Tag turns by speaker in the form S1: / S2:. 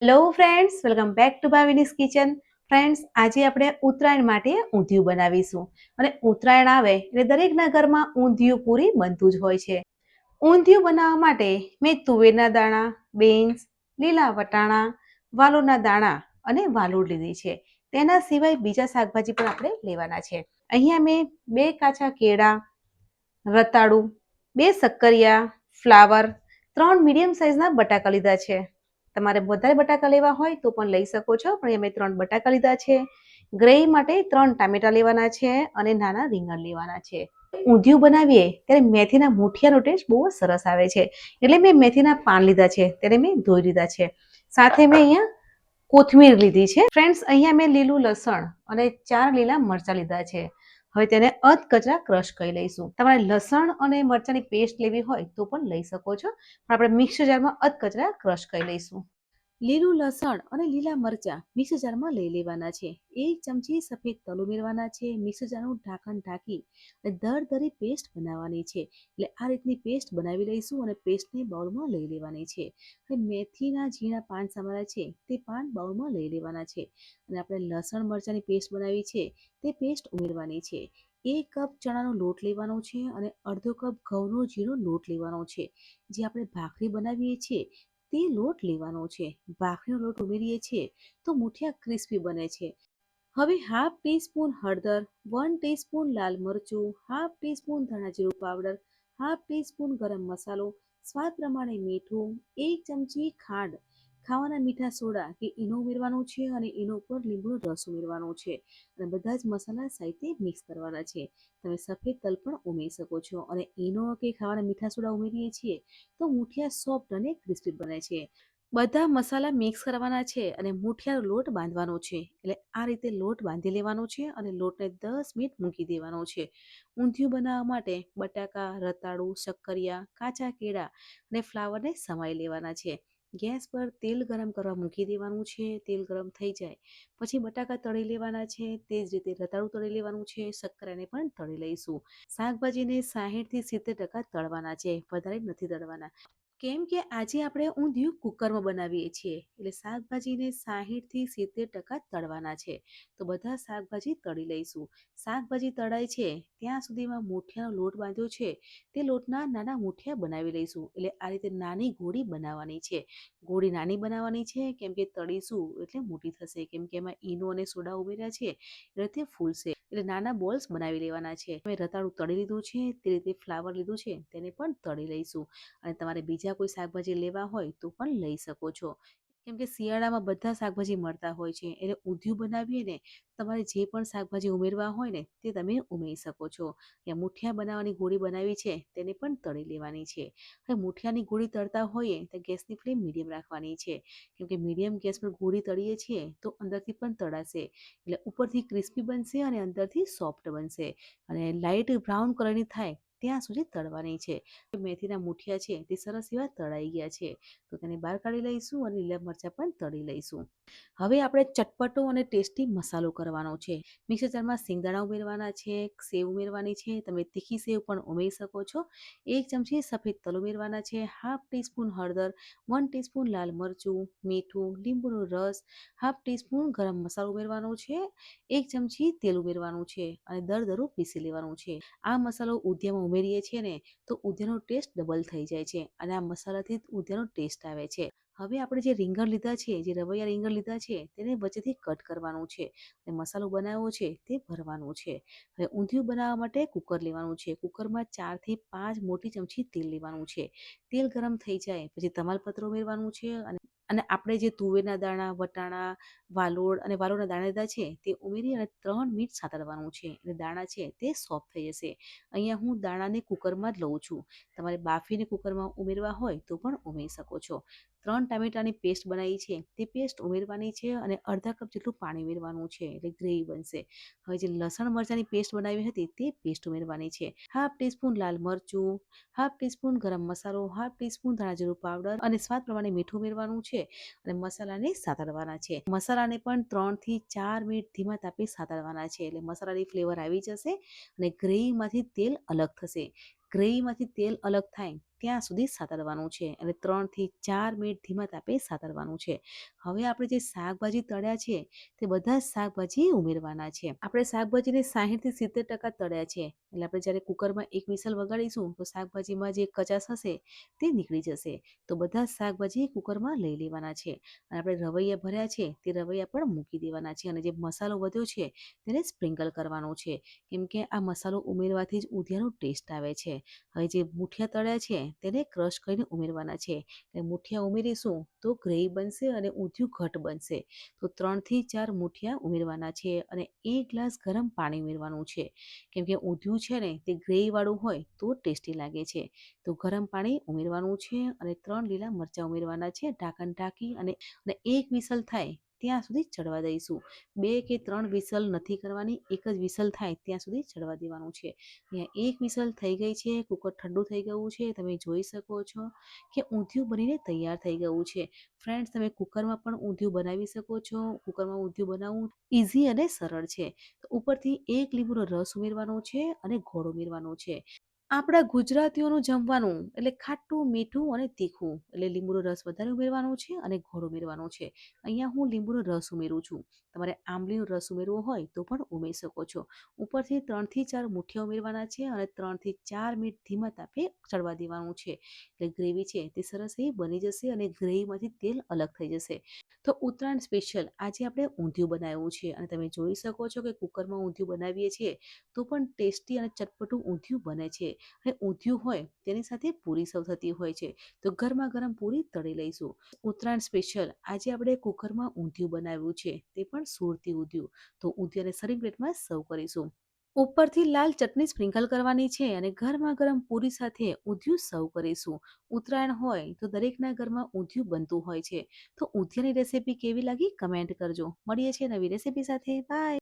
S1: Hello friends, welcome back to Bhavini's kitchen. Friends, આજે આપણે ઉત્તરાયણ માટે ઊંધિયું બનાવીશું. અને ઉત્તરાયણ આવે એટલે દરેકના ઘરમાં ઊંધિયું પૂરી બનતું જ હોય છે. ઊંધિયું બનાવવા માટે મેં તુવેરના દાણા, બીન્સ, લીલા વટાણા, વાલોરના દાણા અને વાલોડ લીધી છે. તેના સિવાય બીજા શાકભાજી પણ આપણે લેવાના છે. અહીંયા મેં 2 કાચા કેળા, રતાળુ, 2 શક્કરિયા, ફ્લાવર, 3 મીડિયમ સાઇઝના બટાકા લીધા છે. તમારે વધારે બટાકા લેવા હોય તો પણ લઈ શકો છો, પણ અમે 3 બટાકા લીધા છે. ગ્રેવી માટે 3 ટામેટા લેવાના છે અને નાના રીંગણ લેવાના છે. ઊંધિયું બનાવીએ ત્યારે મેથીના મૂઠિયાનો ટેસ્ટ બહુ જ સરસ આવે છે, એટલે મેં મેથીના પાન લીધા છે, તેને મેં ધોઈ લીધા છે. સાથે મેં અહીંયા કોથમીર લીધી છે. ફ્રેન્ડ્સ, અહીંયા મેં લીલું લસણ અને 4 લીલા મરચાં લીધા છે. હવે તેને અધકચરા ક્રશ કરી લઈશું. તમારે લસણ અને મરચાંની પેસ્ટ લેવી હોય તો પણ લઈ શકો છો, પણ આપણે મિક્સર જારમાં અધકચરા ક્રશ કરી લઈશું. લીલું લસણ અને લીલા મરચાં મિક્સર જારમાં લઈ લેવાના છે. 1 ચમચી સફેદ તલ ઉમેરવાના છે. મિક્સર જારનું ઢાંકણ ઢાંકી અને દરદરી પેસ્ટ બનાવવાની છે. એટલે આ રીતની પેસ્ટ બનાવી લઈશું અને પેસ્ટને બાઉલમાં લઈ લેવાની છે. હવે મેથીના ઝીણા પાન સમારેલા છે તે પાન બાઉલમાં લઈ લેવાના છે અને આપણે લસણ મરચાંની પેસ્ટ બનાવી છે તે પેસ્ટ ઉમેરવાની છે. 1 કપ ચણાનો લોટ લેવાનો છે અને અડધો કપ ઘઉંનો ઝીણો લોટ લેવાનો છે. જે આપણે ભાખરી બનાવીએ છીએ તે લોટ લેવાનો છે. ભાખરીનો લોટ ઉમેરીએ છીએ તો મૂઠિયા ક્રિસ્પી બને છે. હવે હાફ ટીસ્પૂન હળદર, 1 ટીસ્પૂન લાલ મરચું, હાફ ટીસ્પૂન ધાણા જીરું પાવડર, હાફ ટીસ્પૂન ગરમ મસાલો, સ્વાદ પ્રમાણે મીઠું, 1 ચમચી ખાંડ, ખાવાના મીઠા સોડા કે ઈનો ઉમેરવાનું છે અને ઈનો ઉપર લીંબુનો રસ ઉમેરવાનો છે અને બધા જ મસાલા સાથે મિક્સ કરવાના છે. તમે સફેદ તલ પણ ઉમેરી શકો છો અને ઈનો કે ખાવાના મીઠા સોડા ઉમેરીએ છીએ તો મૂઠિયા સોફ્ટ અને ક્રિસ્પી બને છે. બધા મસાલા મિક્સ કરવાના છે અને મૂઠિયાનો લોટ બાંધવાનો છે. એટલે આ રીતે લોટ બાંધી લેવાનો છે અને લોટને 10 મિનિટ મૂકી દેવાનો છે. ઊંધિયું બનાવવા માટે બટાકા, રતાળુ, શક્કરિયા, કાચા કેળા અને ફ્લાવરને સમારી લેવાના છે. ગેસ પર તેલ ગરમ કરવા મૂકી દેવાનું છે. તેલ ગરમ થઈ જાય પછી બટાકા તળી લેવાના છે. તે જ રીતે રતાળુ તળી લેવાનું છે. શક્કરિયાને પણ તળી લઈશું. શાકભાજીને 60 થી 70% તળવાના છે, વધારે નથી તળવાના. કેમ કે આજે આપણે ઊંધિયું કુકરમાં બનાવીએ છીએ, એટલે શાકભાજીને 60 થી 70% તળવાના છે. તો બધા શાકભાજી તળી લઈશું. શાકભાજી તળાય છે ત્યાં સુધીમાં મૂઠિયાનો લોટ બાંધ્યો છે તે લોટના નાના મૂઠિયા બનાવી લઈશું. એટલે આ રીતે નાની ગોળી બનાવવાની છે. ગોળી નાની બનાવવાની છે કેમ કે તળીશું એટલે મોટી થશે, કેમ કે એમાં ઈનો અને સોડા ઉમેર્યા છે એટલે તે ફૂલશે. એટલે નાના બોલ્સ બનાવી લેવાના છે. મેં રતાળું તળી લીધું છે, તે રીતે ફ્લાવર લીધું છે તેને પણ તળી લઈશું. અને તમારે બીજા કોઈ શાકભાજી લેવા હોય તો પણ લઈ શકો છો. કેમ કે શિયાળામાં બધા શાકભાજી મળતા હોય છે, એટલે ઊંધિયું બનાવીએ ને તમારે જે પણ શાકભાજી ઉમેરવા હોય ને તે તમે ઉમેરી શકો છો. ત્યાં મૂઠિયા બનાવવાની ગોળી બનાવી છે તેને પણ તળી લેવાની છે. હવે મૂઠિયાની ગોળી તળતા હોઈએ તો ગેસની ફ્લેમ મીડિયમ રાખવાની છે, કેમ કે મીડિયમ ગેસ પર ગોળી તળીએ છીએ તો અંદરથી પણ તળાશે, એટલે ઉપરથી ક્રિસ્પી બનશે અને અંદરથી સોફ્ટ બનશે. અને લાઇટ બ્રાઉન કલરની થાય ત્યાં સુધી તળવાની છે. મેથીના મૂઠિયા છે તે સરસ એવા તળાઈ ગયા છે, તો તેને બહાર કાઢી લઈશું અને લીલા મરચાં પણ તળી લઈશું. હવે આપણે ચટપટો અને ટેસ્ટી મસાલો કરવાનો છે. મિક્સર જારમાં સિંગદાણા ઉમેરવાના છે, સેવ ઉમેરવાની છે, તમે તીખી સેવ પણ ઉમેરી શકો છો. 1 ચમચી સફેદ તલ ઉમેરવાના છે, હાફ ટીસ્પૂન હળદર, 1 ટીસ્પૂન લાલ મરચું, મીઠું, લીંબુનો રસ, હાફ ટીસ્પૂન ગરમ મસાલો ઉમેરવાનો છે, 1 ચમચી તેલ ઉમેરવાનું છે અને દરદરું પીસી લેવાનું છે. આ મસાલો ઊંધિયામાં ઉમેરીએ છીએ ને તો ઊંધિયાનો ટેસ્ટ ડબલ થઈ જાય છે અને આ મસાલાથી ઊંધિયાનો ટેસ્ટ આવે છે. હવે આપણે જે રીંગણ લીધા છે, જે રવૈયા રીંગણ લીધા છે તેને વચ્ચેથી કટ કરવાનું છે અને મસાલો બનાવ્યો છે તે ભરવાનું છે. હવે ઊંધિયું બનાવવા માટે કુકર લેવાનું છે. કુકરમાં 4 થી 5 મોટી ચમચી તેલ લેવાનું છે. તેલ ગરમ થઈ જાય પછી તમાલપત્ર ઉમેરવાનું છે અને આપણે જે તુવેરના દાણા, વટાણા, વાલોડ અને વાલોડના દાણા લીધા છે તે ઉમેરી અને 3 મિનિટ સાતળવાનું છે. એટલે દાણા છે તે સોફ્ટ થઈ જશે. અહીંયા હું દાણાને કુકરમાં જ લઉં છું. તમારે બાફીને કુકરમાં ઉમેરવા હોય તો પણ ઉમેરી શકો છો. 3 ટામેટાની પેસ્ટ બનાવી છે તે પેસ્ટ ઉમેરવાની છે અને અડધા કપ જેટલું પાણી ઉમેરવાનું છે, એટલે ગ્રેવી બનશે. હવે જે લસણ મરચાંની પેસ્ટ બનાવી હતી તે પેસ્ટ ઉમેરવાની છે. હાફ ટીસ્પૂન લાલ મરચું, હાફ ટીસ્પૂન ગરમ મસાલો, હાફ ટીસ્પૂન ધાણા જીરું પાવડર અને સ્વાદ પ્રમાણે મીઠું ઉમેરવાનું છે અને મસાલાને સાતળવાના છે. મસાલાને પણ 3 થી 4 મિનિટ ધીમા તાપે સાતળવાના છે, એટલે મસાલાની ફ્લેવર આવી જશે અને ગ્રેવીમાંથી તેલ અલગ થશે. ગ્રેવીમાંથી તેલ અલગ થાય ત્યાં સુધી સાતળવાનું છે અને 3 થી 4 મિનિટ ધીમા તાપે સાતળવાનું છે. હવે આપણે જે શાકભાજી તળ્યા છે તે બધા જ શાકભાજી ઉમેરવાના છે. આપણે શાકભાજીને 60 થી 70% તળ્યા છે એટલે આપણે જ્યારે કુકરમાં એક વિસલ વગાડીશું તો શાકભાજીમાં જે કચાશ હશે તે નીકળી જશે. તો બધા જ શાકભાજી કુકરમાં લઈ લેવાના છે અને આપણે રવૈયા ભર્યા છે તે રવૈયા પણ મૂકી દેવાના છે અને જે મસાલો વધ્યો છે તેને સ્પ્રિંકલ કરવાનો છે કેમ કે આ મસાલો ઉમેરવાથી જ ઊંધિયાનો ટેસ્ટ આવે છે. હવે જે મુઠિયા તળ્યા છે તેને ક્રશ કરીને ઉમેરવાના છે. મુઠિયા ઉમેરીશું તો ગ્રેવી બનશે અને ઊંધિયું ઘટ બનશે. તો 3 થી 4 મુઠિયા ઉમેરવાના છે અને 1 ગ્લાસ ગરમ પાણી ઉમેરવાનું છે કેમ કે ઊંધિયું છે ને તે ગ્રેવી વાળું હોય તો ટેસ્ટી લાગે છે. તો ગરમ પાણી ઉમેરવાનું છે અને 3 લીલા મરચાં ઉમેરવાના છે. ઢાંકણ ઢાંકી અને 1 વિસલ થાય ત્યાં સુધી ચડવા દઈશું. 2 કે 3 વિસલ નથી કરવાની, એક જ વિસલ થાય ત્યાં સુધી ચડવા દેવાનું છે. અહીંયા 1 વિસલ થઈ ગઈ છે, કુકર ઠંડુ થઈ ગયું છે. તમે જોઈ શકો છો કે ઊંધિયું બનીને તૈયાર થઈ ગયું છે. ફ્રેન્ડ્સ, તમે કુકરમાં પણ ઊંધિયું બનાવી શકો છો. કુકરમાં ઊંધિયું બનાવવું ઇઝી અને સરળ છે. તો ઉપરથી 1 લીંબુનો રસ ઉમેરવાનો છે અને ગોળ ઉમેરવાનો છે. આપણા ગુજરાતીઓનું જમવાનું એટલે ખાટું, મીઠું અને તીખું એટલે લીંબુનો રસ વધારે ઉમેરવાનો છે અને ગોળ ઉમેરવાનો છે. અહીંયા હું લીંબુનો રસ ઉમેરું છું. તમારે આંબલીનો રસ ઉમેરવો હોય તો પણ ઉમેરી શકો છો. ઉપરથી 3 થી 4 મુઠિયા ઉમેરવાના છે અને 3 થી 4 મિનિટ ધીમા તાપે ચડવા દેવાનું છે. એટલે ગ્રેવી છે તે સરસ એવી બની જશે અને ગ્રેવીમાંથી તેલ અલગ થઈ જશે. તો ઉત્તરાયણ સ્પેશિયલ આજે આપણે ઊંધિયું બનાવ્યું છે અને તમે જોઈ શકો છો કે કુકરમાં ઊંધિયું બનાવીએ છીએ તો પણ ટેસ્ટી અને ચટપટું ઊંધિયું બને છે. અને ઊંધિયું હોય તેની સાથે પૂરી સર્વ થતી હોય છે. તો ગરમા ગરમ પૂરી તળી લઈશું. ઉત્તરાયણ સ્પેશિયલ આજે આપણે કુકરમાં ઊંધિયું બનાવ્યું છે તે પણ સુરતી ઊંધિયું. તો ઊંધિયાને સર્વિંગ પ્લેટમાં સર્વ કરીશું. ઉપરથી લાલ ચટણી સ્પ્રિંકલ કરવાની છે અને ગરમા ગરમ પૂરી સાથે ઊંધિયું સર્વ કરીશું. ઉત્તરાયણ હોય તો દરેકના ઘરમાં ઊંધિયું બનતું હોય છે. તો ઊંધિયાની રેસીપી કેવી લાગી કમેન્ટ કરજો. મળીએ છીએ નવી રેસીપી સાથે. બાય.